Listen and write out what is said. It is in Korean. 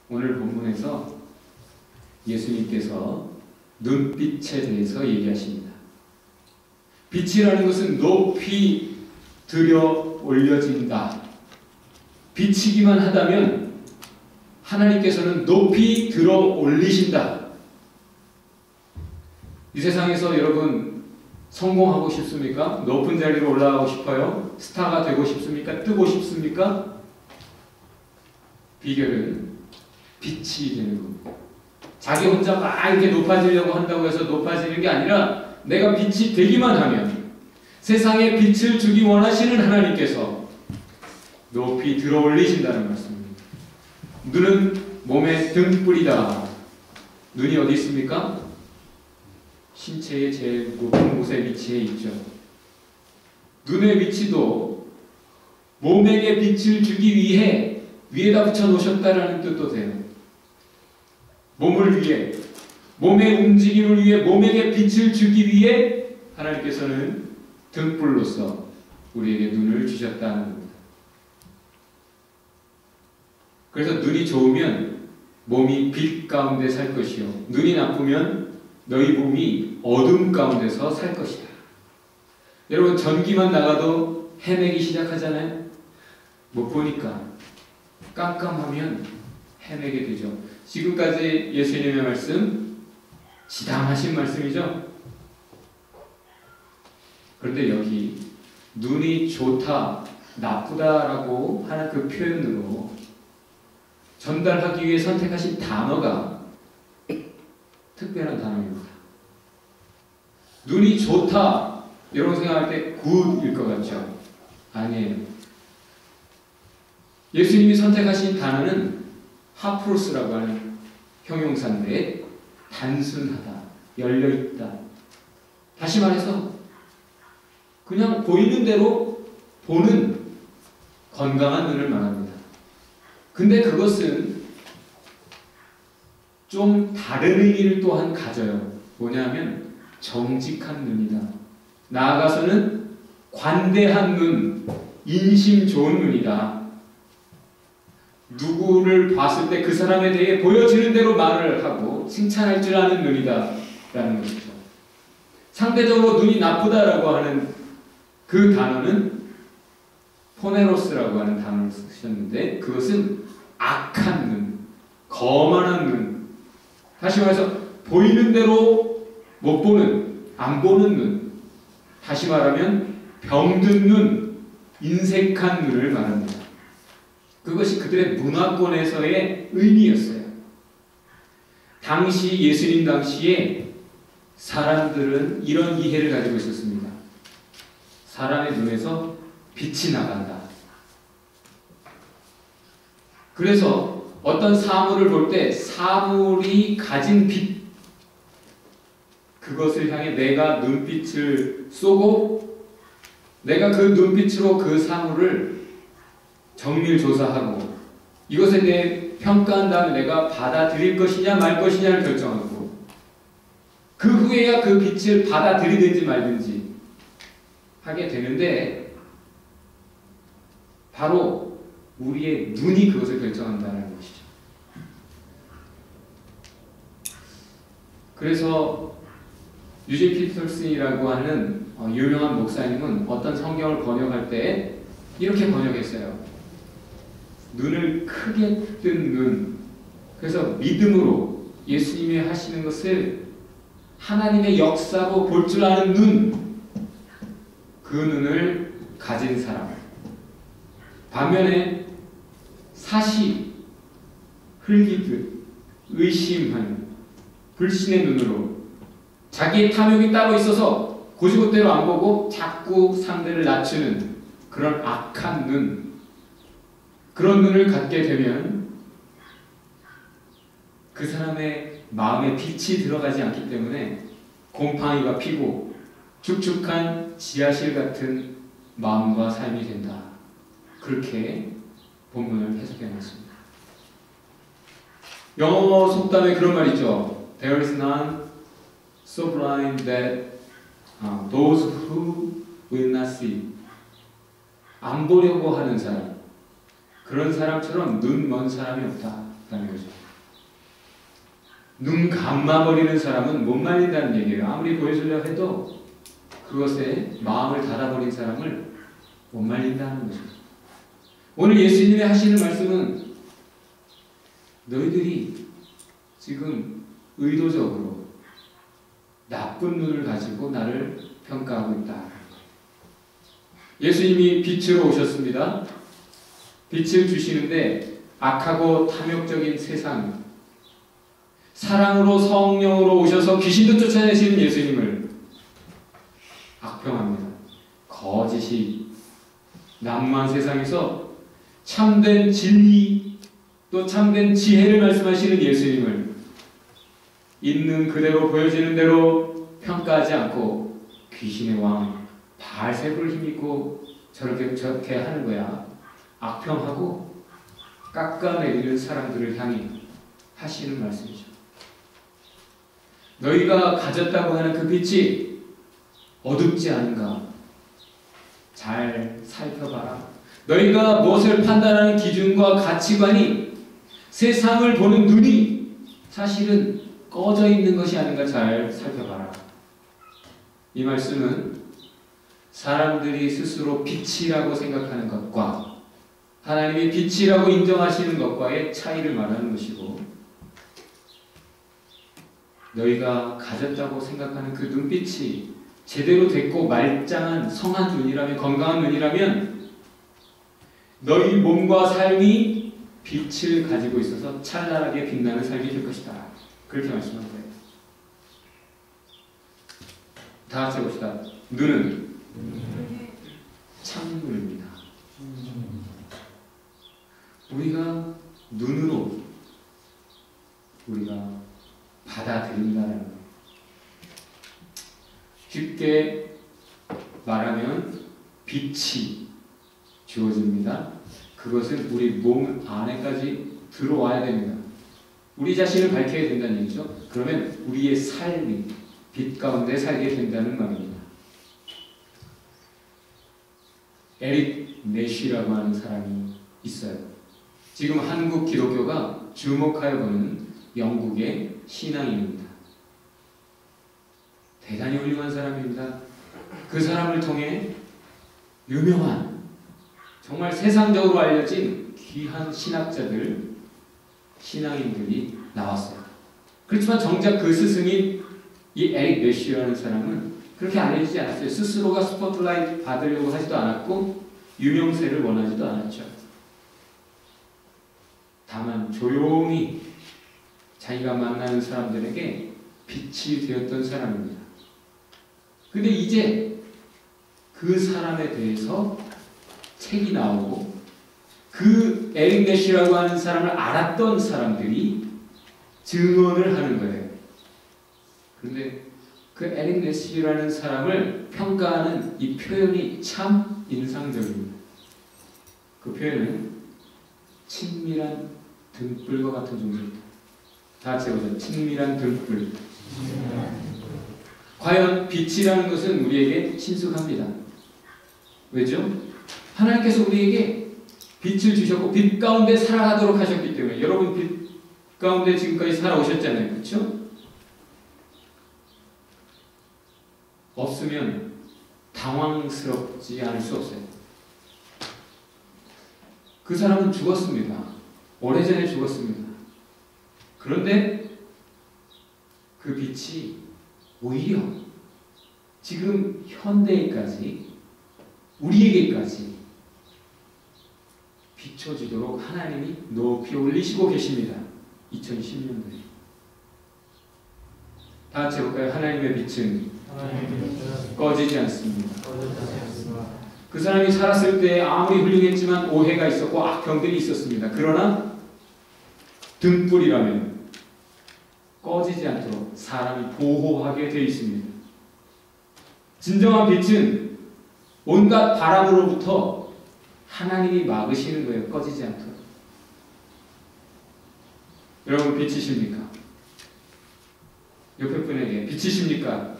오늘 본문에서 예수님께서 눈빛에 대해서 얘기하십니다. 빛이라는 것은 높이 들어 올려진다. 비치기만 하다면 하나님께서는 높이 들어 올리신다. 이 세상에서 여러분 성공하고 싶습니까? 높은 자리로 올라가고 싶어요? 스타가 되고 싶습니까? 뜨고 싶습니까? 비결은 빛이 되는 겁니다. 자기 혼자 막 이렇게 높아지려고 한다고 해서 높아지는 게 아니라 내가 빛이 되기만 하면 세상에 빛을 주기 원하시는 하나님께서 높이 들어 올리신다는 말씀입니다. 눈은 몸의 등불이다. 눈이 어디 있습니까? 신체의 제일 높은 곳에 위치해 있죠. 눈의 위치도 몸에게 빛을 주기 위해 위에다 붙여 놓으셨다라는 뜻도 돼요. 몸을 위해, 몸의 움직임을 위해, 몸에게 빛을 주기 위해 하나님께서는 등불로서 우리에게 눈을 주셨다는 겁니다. 그래서 눈이 좋으면 몸이 빛 가운데 살 것이요, 눈이 나쁘면 너희 몸이 어둠 가운데서 살 것이다. 여러분, 전기만 나가도 헤매기 시작하잖아요. 못 보니까 깜깜하면 헤매게 되죠. 지금까지 예수님의 말씀 지당하신 말씀이죠. 그런데 여기 눈이 좋다, 나쁘다라고 하는 그 표현으로 전달하기 위해 선택하신 단어가 특별한 단어입니다. 눈이 좋다, 여러분 생각할 때 굿일 것 같죠? 아니에요. 예수님이 선택하신 단어는 하프로스라고 하는 형용사인데 단순하다, 열려있다. 다시 말해서 그냥 보이는 대로 보는 건강한 눈을 말합니다. 근데 그것은 좀 다른 의미를 또한 가져요. 뭐냐면 정직한 눈이다. 나아가서는 관대한 눈, 인심 좋은 눈이다. 누구를 봤을 때 그 사람에 대해 보여지는 대로 말을 하고 칭찬할 줄 아는 눈이다 라는 것이죠. 상대적으로 눈이 나쁘다라고 하는 그 단어는 포네로스라고 하는 단어를 쓰셨는데 그것은 악한 눈, 거만한 눈, 다시 말해서 보이는 대로 못 보는, 안 보는 눈, 다시 말하면 병든 눈, 인색한 눈을 말합니다. 그것이 그들의 문화권에서의 의미였어요. 당시 예수님 당시에 사람들은 이런 이해를 가지고 있었습니다. 사람의 눈에서 빛이 나간다. 그래서 어떤 사물을 볼 때 사물이 가진 빛, 그것을 향해 내가 눈빛을 쏘고 내가 그 눈빛으로 그 사물을 정밀 조사하고 이것에 대해 평가한 다음에 내가 받아들일 것이냐 말 것이냐를 결정하고 그 후에야 그 빛을 받아들이든지 말든지 하게 되는데 바로 우리의 눈이 그것을 결정한다는 것이죠. 그래서 유진 피터슨이라고 하는 유명한 목사님은 어떤 성경을 번역할 때 이렇게 번역했어요. 눈을 크게 뜬 눈. 그래서 믿음으로 예수님이 하시는 것을 하나님의 역사로 볼 줄 아는 눈. 그 눈을 가진 사람. 반면에 사시, 흘기듯 의심하는 불신의 눈으로 자기의 탐욕이 따로 있어서 고지고대로 안 보고 자꾸 상대를 낮추는 그런 악한 눈, 그런 눈을 갖게 되면 그 사람의 마음에 빛이 들어가지 않기 때문에 곰팡이가 피고 축축한 지하실 같은 마음과 삶이 된다. 그렇게 본문을 해석해 놨습니다. 영어 속담에 그런 말 있죠. There is none so blind that those who will not see. 안 보려고 하는 사람, 그런 사람처럼 눈 먼 사람이 없다 거죠. 눈 감아버리는 사람은 못 말린다는 얘기예요. 아무리 보여주려 해도 그것에 마음을 닫아버린 사람을 못 말린다는 거죠. 오늘 예수님이 하시는 말씀은 너희들이 지금 의도적으로 나쁜 눈을 가지고 나를 평가하고 있다. 예수님이 빛으로 오셨습니다. 빛을 주시는데 악하고 탐욕적인 세상, 사랑으로 성령으로 오셔서 귀신도 쫓아내시는 예수님을 악평합니다. 거짓이 난무한 세상에서 참된 진리 또 참된 지혜를 말씀하시는 예수님을 있는 그대로 보여지는 대로 평가하지 않고 귀신의 왕 바알세불을 힘입고 저렇게 하는 거야. 악평하고 깎아내리는 사람들을 향해 하시는 말씀이죠. 너희가 가졌다고 하는 그 빛이 어둡지 않은가 잘 살펴봐라. 너희가 무엇을 판단하는 기준과 가치관이 세상을 보는 눈이 사실은 꺼져 있는 것이 아닌가 잘 살펴봐라. 이 말씀은 사람들이 스스로 빛이라고 생각하는 것과 하나님이 빛이라고 인정하시는 것과의 차이를 말하는 것이고, 너희가 가졌다고 생각하는 그 눈빛이 제대로 됐고 말짱한 성한 눈이라면, 건강한 눈이라면 너희 몸과 삶이 빛을 가지고 있어서 찬란하게 빛나는 삶이 될 것이다. 그렇게 말씀한 거예요. 다 같이 해봅시다. 눈은 창문입니다. 우리가 눈으로 우리가 받아들인다는 것. 쉽게 말하면 빛이 주어집니다. 그것은 우리 몸 안에까지 들어와야 됩니다. 우리 자신을 밝혀야 된다는 얘기죠. 그러면 우리의 삶이 빛 가운데 살게 된다는 말입니다. 에릭 내쉬라고 하는 사람이 있어요. 지금 한국 기독교가 주목하여 보는 영국의 신앙인입니다. 대단히 훌륭한 사람입니다. 그 사람을 통해 유명한, 정말 세상적으로 알려진 귀한 신학자들, 신앙인들이 나왔어요. 그렇지만 정작 그 스승인 이 에릭 내쉬라는 사람은 그렇게 알려지지 않았어요. 스스로가 스포트라이트 받으려고 하지도 않았고 유명세를 원하지도 않았죠. 다만 조용히 자기가 만나는 사람들에게 빛이 되었던 사람입니다. 근데 이제 그 사람에 대해서 책이 나오고 그 에릭 내쉬라고 하는 사람을 알았던 사람들이 증언을 하는 거예요. 그런데 그 에릭 내쉬라는 사람을 평가하는 이 표현이 참 인상적입니다. 그 표현은 친밀한 등불과 같은 존재입니다. 다 같이 해보죠. 친밀한 등불. 과연 빛이라는 것은 우리에게 친숙합니다. 왜죠? 하나님께서 우리에게 빛을 주셨고 빛 가운데 살아가도록 하셨기 때문에. 여러분 빛 가운데 지금까지 살아오셨잖아요. 그렇죠? 없으면 당황스럽지 않을 수 없어요. 그 사람은 죽었습니다. 오래전에 죽었습니다. 그런데 그 빛이 오히려 지금 현대에까지 우리에게까지 비춰지도록 하나님이 높이 올리시고 계십니다. 2010년도에. 다 같이 해볼까요? 하나님의 빛은 꺼지지 않습니다. 그 사람이 살았을 때 아무리 훌륭했지만 오해가 있었고 악평들이 있었습니다. 그러나 등불이라면 꺼지지 않도록 사람이 보호하게 되어 있습니다. 진정한 빛은 온갖 바람으로부터 하나님이 막으시는 거예요. 꺼지지 않도록. 여러분 빛이십니까? 옆에 분에게 빛이십니까?